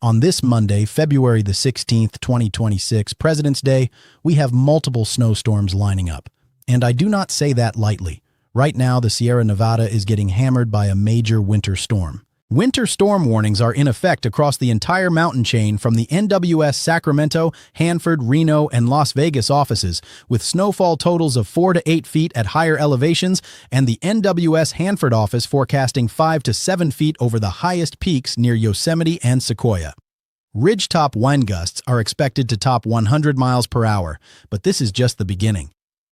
On this Monday, February the 16th, 2026, President's Day, we have multiple snowstorms lining up. And I do not say that lightly. Right now, the Sierra Nevada is getting hammered by a major winter storm. Winter storm warnings are in effect across the entire mountain chain from the NWS Sacramento, Hanford, Reno, and Las Vegas offices, with snowfall totals of 4 to 8 feet at higher elevations, and the NWS Hanford office forecasting 5 to 7 feet over the highest peaks near Yosemite and Sequoia. Ridgetop wind gusts are expected to top 100 miles per hour, but this is just the beginning.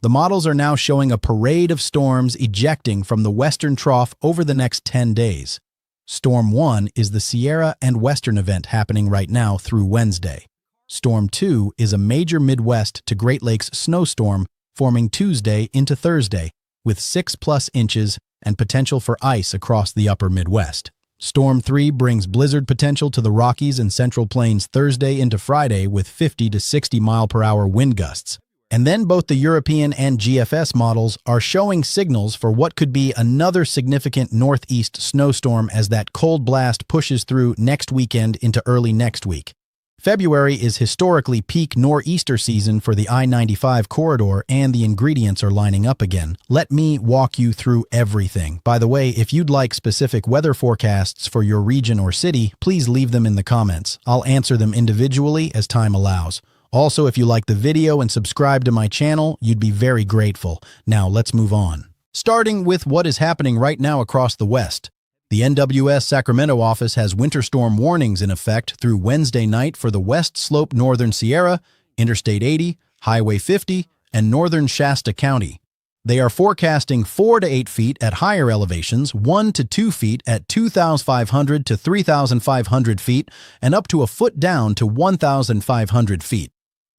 The models are now showing a parade of storms ejecting from the western trough over the next 10 days. Storm 1 is the Sierra and Western event happening right now through Wednesday. Storm 2 is a major Midwest to Great Lakes snowstorm forming Tuesday into Thursday, with 6+ inches and potential for ice across the upper Midwest. Storm 3 brings blizzard potential to the Rockies and Central Plains Thursday into Friday with 50 to 60 mile-per-hour wind gusts. And then both the European and GFS models are showing signals for what could be another significant northeast snowstorm as that cold blast pushes through next weekend into early next week. February is historically peak nor'easter season for the I-95 corridor, and the ingredients are lining up again. Let me walk you through everything. By the way, if you'd like specific weather forecasts for your region or city, please leave them in the comments. I'll answer them individually as time allows. Also, if you like the video and subscribe to my channel, you'd be very grateful. Now, let's move on. Starting with what is happening right now across the West. The NWS Sacramento office has winter storm warnings in effect through Wednesday night for the West Slope Northern Sierra, Interstate 80, Highway 50, and Northern Shasta County. They are forecasting 4 to 8 feet at higher elevations, 1 to 2 feet at 2,500 to 3,500 feet, and up to a foot down to 1,500 feet.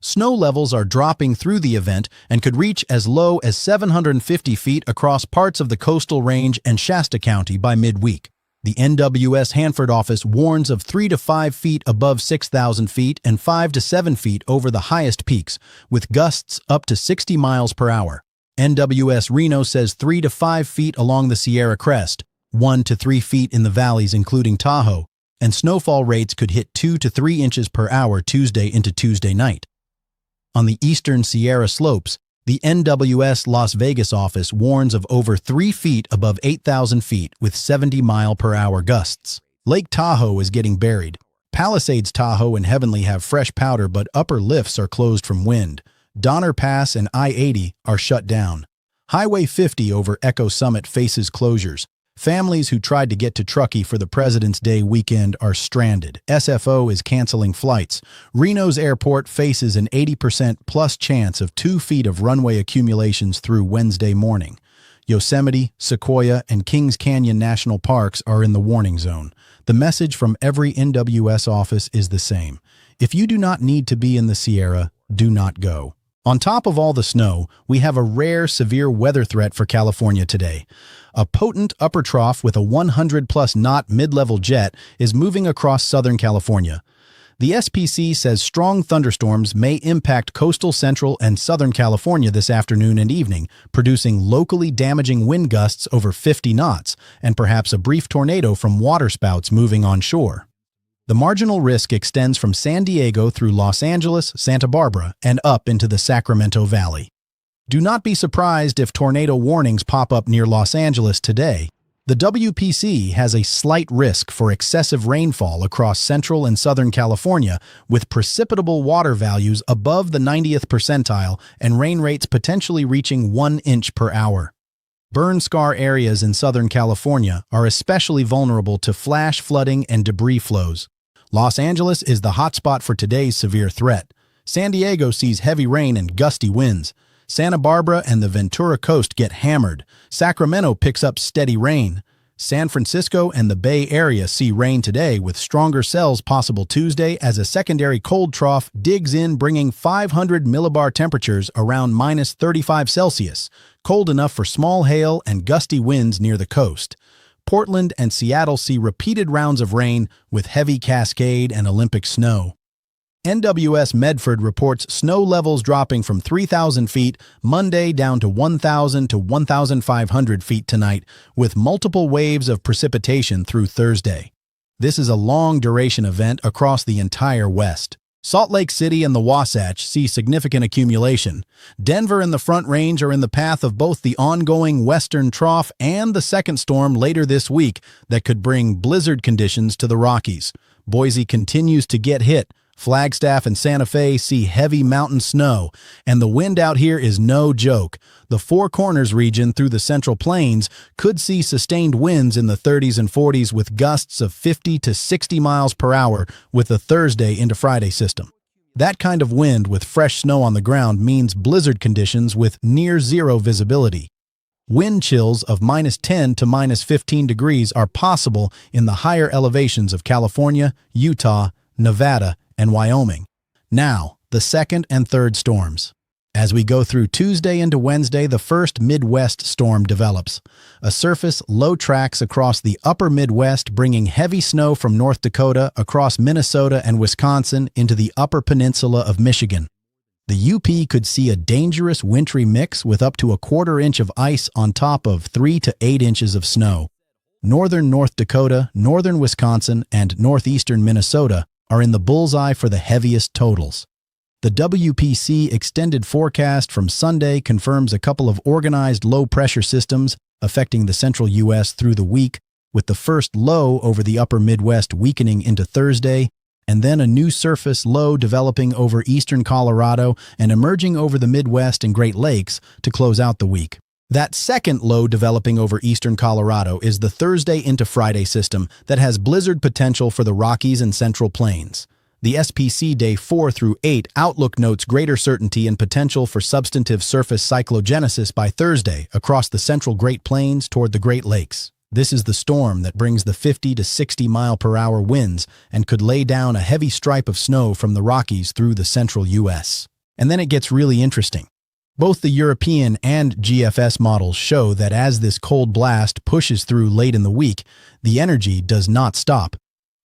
Snow levels are dropping through the event and could reach as low as 750 feet across parts of the coastal range and Shasta County by midweek. The NWS Hanford office warns of 3 to 5 feet above 6,000 feet and 5 to 7 feet over the highest peaks, with gusts up to 60 miles per hour. NWS Reno says 3 to 5 feet along the Sierra Crest, 1 to 3 feet in the valleys including Tahoe, and snowfall rates could hit 2 to 3 inches per hour Tuesday into Tuesday night. On the eastern Sierra slopes, the NWS Las Vegas office warns of over 3 feet above 8,000 feet with 70-mile-per-hour gusts. Lake Tahoe is getting buried. Palisades Tahoe and Heavenly have fresh powder, but upper lifts are closed from wind. Donner Pass and I-80 are shut down. Highway 50 over Echo Summit faces closures. Families who tried to get to Truckee for the President's Day weekend are stranded. SFO is canceling flights. Reno's airport faces an 80% plus chance of 2 feet of runway accumulations through Wednesday morning. Yosemite, Sequoia, and Kings Canyon National Parks are in the warning zone. The message from every NWS office is the same. If you do not need to be in the Sierra, do not go. On top of all the snow, we have a rare severe weather threat for California today. A potent upper trough with a 100+ knot mid-level jet is moving across Southern California. The SPC says strong thunderstorms may impact coastal Central and Southern California this afternoon and evening, producing locally damaging wind gusts over 50 knots and perhaps a brief tornado from waterspouts moving onshore. The marginal risk extends from San Diego through Los Angeles, Santa Barbara, and up into the Sacramento Valley. Do not be surprised if tornado warnings pop up near Los Angeles today. The WPC has a slight risk for excessive rainfall across central and southern California, with precipitable water values above the 90th percentile and rain rates potentially reaching 1 inch per hour. Burn scar areas in Southern California are especially vulnerable to flash flooding and debris flows. Los Angeles is the hotspot for today's severe threat. San Diego sees heavy rain and gusty winds. Santa Barbara and the Ventura Coast get hammered. Sacramento picks up steady rain. San Francisco and the Bay Area see rain today with stronger cells possible Tuesday as a secondary cold trough digs in, bringing 500 millibar temperatures around -35 Celsius, cold enough for small hail and gusty winds near the coast. Portland and Seattle see repeated rounds of rain with heavy Cascade and Olympic snow. NWS Medford reports snow levels dropping from 3,000 feet Monday down to 1,000 to 1,500 feet tonight, with multiple waves of precipitation through Thursday. This is a long-duration event across the entire West. Salt Lake City and the Wasatch see significant accumulation. Denver and the Front Range are in the path of both the ongoing Western Trough and the second storm later this week that could bring blizzard conditions to the Rockies. Boise continues to get hit. Flagstaff and Santa Fe see heavy mountain snow, and the wind out here is no joke. The Four Corners region through the Central Plains could see sustained winds in the 30s and 40s with gusts of 50 to 60 miles per hour with the Thursday into Friday system. That kind of wind with fresh snow on the ground means blizzard conditions with near-zero visibility. Wind chills of -10 to -15 degrees are possible in the higher elevations of California, Utah, Nevada, and Wyoming. Now, the second and third storms. As we go through Tuesday into Wednesday, the first Midwest storm develops. A surface low tracks across the upper Midwest, bringing heavy snow from North Dakota across Minnesota and Wisconsin into the upper peninsula of Michigan. The UP could see a dangerous wintry mix with up to a quarter inch of ice on top of 3 to 8 inches of snow. Northern North Dakota, northern Wisconsin, and northeastern Minnesota are in the bullseye for the heaviest totals. The WPC extended forecast from Sunday confirms a couple of organized low-pressure systems affecting the central U.S. through the week, with the first low over the upper Midwest weakening into Thursday, and then a new surface low developing over eastern Colorado and emerging over the Midwest and Great Lakes to close out the week. That second low developing over eastern Colorado is the Thursday into Friday system that has blizzard potential for the Rockies and Central Plains. The SPC Day 4 through 8 outlook notes greater certainty and potential for substantive surface cyclogenesis by Thursday across the central Great Plains toward the Great Lakes. This is the storm that brings the 50 to 60 mile per hour winds and could lay down a heavy stripe of snow from the Rockies through the central U.S. And then it gets really interesting. Both the European and GFS models show that as this cold blast pushes through late in the week, the energy does not stop.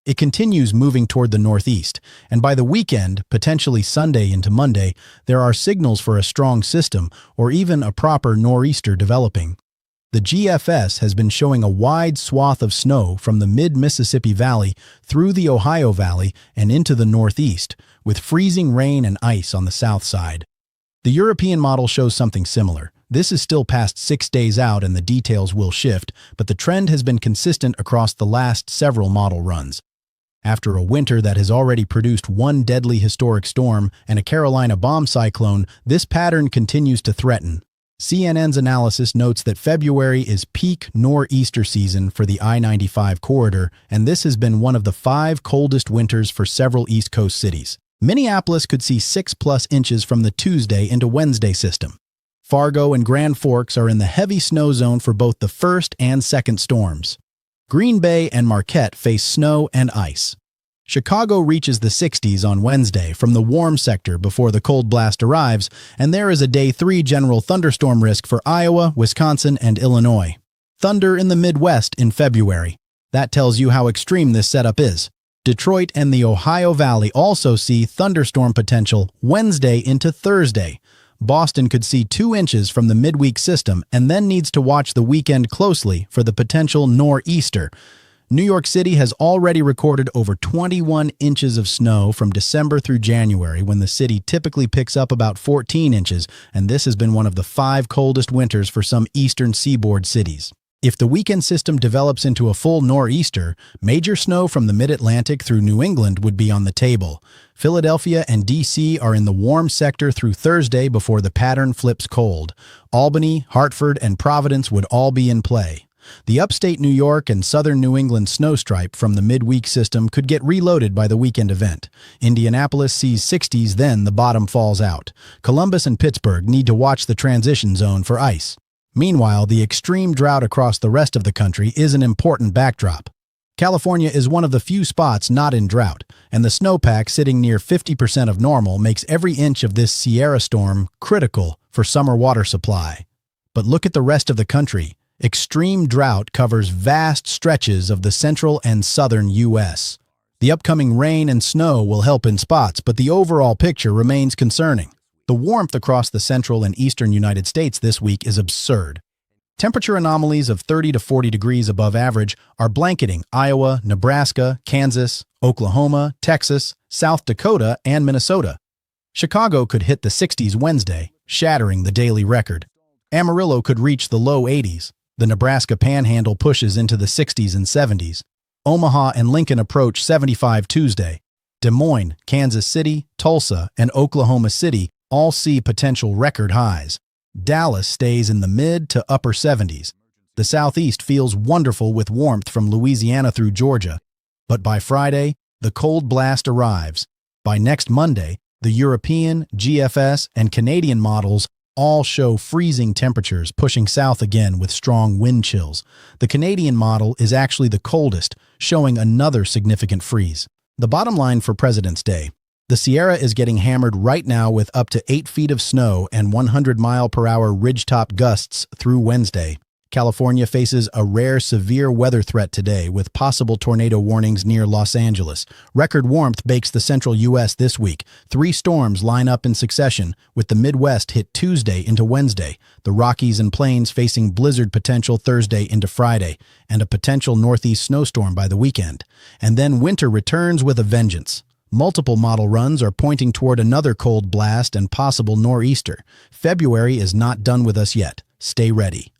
It continues moving toward the northeast, and by the weekend, potentially Sunday into Monday, there are signals for a strong system or even a proper nor'easter developing. The GFS has been showing a wide swath of snow from the mid-Mississippi Valley through the Ohio Valley and into the northeast, with freezing rain and ice on the south side. The European model shows something similar. This is still past 6 days out and the details will shift, but the trend has been consistent across the last several model runs. After a winter that has already produced one deadly historic storm and a Carolina bomb cyclone, this pattern continues to threaten. CNN's analysis notes that February is peak nor'easter season for the I-95 corridor, and this has been one of the 5 coldest winters for several East Coast cities. Minneapolis could see 6+ inches from the Tuesday into Wednesday system. Fargo and Grand Forks are in the heavy snow zone for both the first and second storms. Green Bay and Marquette face snow and ice. Chicago reaches the 60s on Wednesday from the warm sector before the cold blast arrives, and there is a Day 3 general thunderstorm risk for Iowa, Wisconsin, and Illinois. Thunder in the Midwest in February. That tells you how extreme this setup is. Detroit and the Ohio Valley also see thunderstorm potential Wednesday into Thursday. Boston could see 2 inches from the midweek system and then needs to watch the weekend closely for the potential nor'easter. New York City has already recorded over 21 inches of snow from December through January, when the city typically picks up about 14 inches, and this has been one of the 5 coldest winters for some eastern seaboard cities. If the weekend system develops into a full nor'easter, major snow from the mid-Atlantic through New England would be on the table. Philadelphia and D.C. are in the warm sector through Thursday before the pattern flips cold. Albany, Hartford, and Providence would all be in play. The upstate New York and southern New England snow stripe from the midweek system could get reloaded by the weekend event. Indianapolis sees 60s, then the bottom falls out. Columbus and Pittsburgh need to watch the transition zone for ice. Meanwhile, the extreme drought across the rest of the country is an important backdrop. California is one of the few spots not in drought, and the snowpack sitting near 50% of normal makes every inch of this Sierra storm critical for summer water supply. But look at the rest of the country. Extreme drought covers vast stretches of the central and southern U.S. The upcoming rain and snow will help in spots, but the overall picture remains concerning. The warmth across the central and eastern United States this week is absurd. Temperature anomalies of 30 to 40 degrees above average are blanketing Iowa, Nebraska, Kansas, Oklahoma, Texas, South Dakota, and Minnesota. Chicago could hit the 60s Wednesday, shattering the daily record. Amarillo could reach the low 80s. The Nebraska Panhandle pushes into the 60s and 70s. Omaha and Lincoln approach 75 Tuesday. Des Moines, Kansas City, Tulsa, and Oklahoma City all see potential record highs. Dallas stays in the mid to upper 70s. The Southeast feels wonderful with warmth from Louisiana through Georgia. But by Friday, the cold blast arrives. By next Monday, the European, GFS, and Canadian models all show freezing temperatures pushing south again with strong wind chills. The Canadian model is actually the coldest, showing another significant freeze. The bottom line for President's Day: the Sierra is getting hammered right now with up to 8 feet of snow and 100-mile-per-hour ridgetop gusts through Wednesday. California faces a rare severe weather threat today with possible tornado warnings near Los Angeles. Record warmth bakes the central U.S. this week. 3 storms line up in succession, with the Midwest hit Tuesday into Wednesday, the Rockies and Plains facing blizzard potential Thursday into Friday, and a potential northeast snowstorm by the weekend. And then winter returns with a vengeance. Multiple model runs are pointing toward another cold blast and possible nor'easter. February is not done with us yet. Stay ready.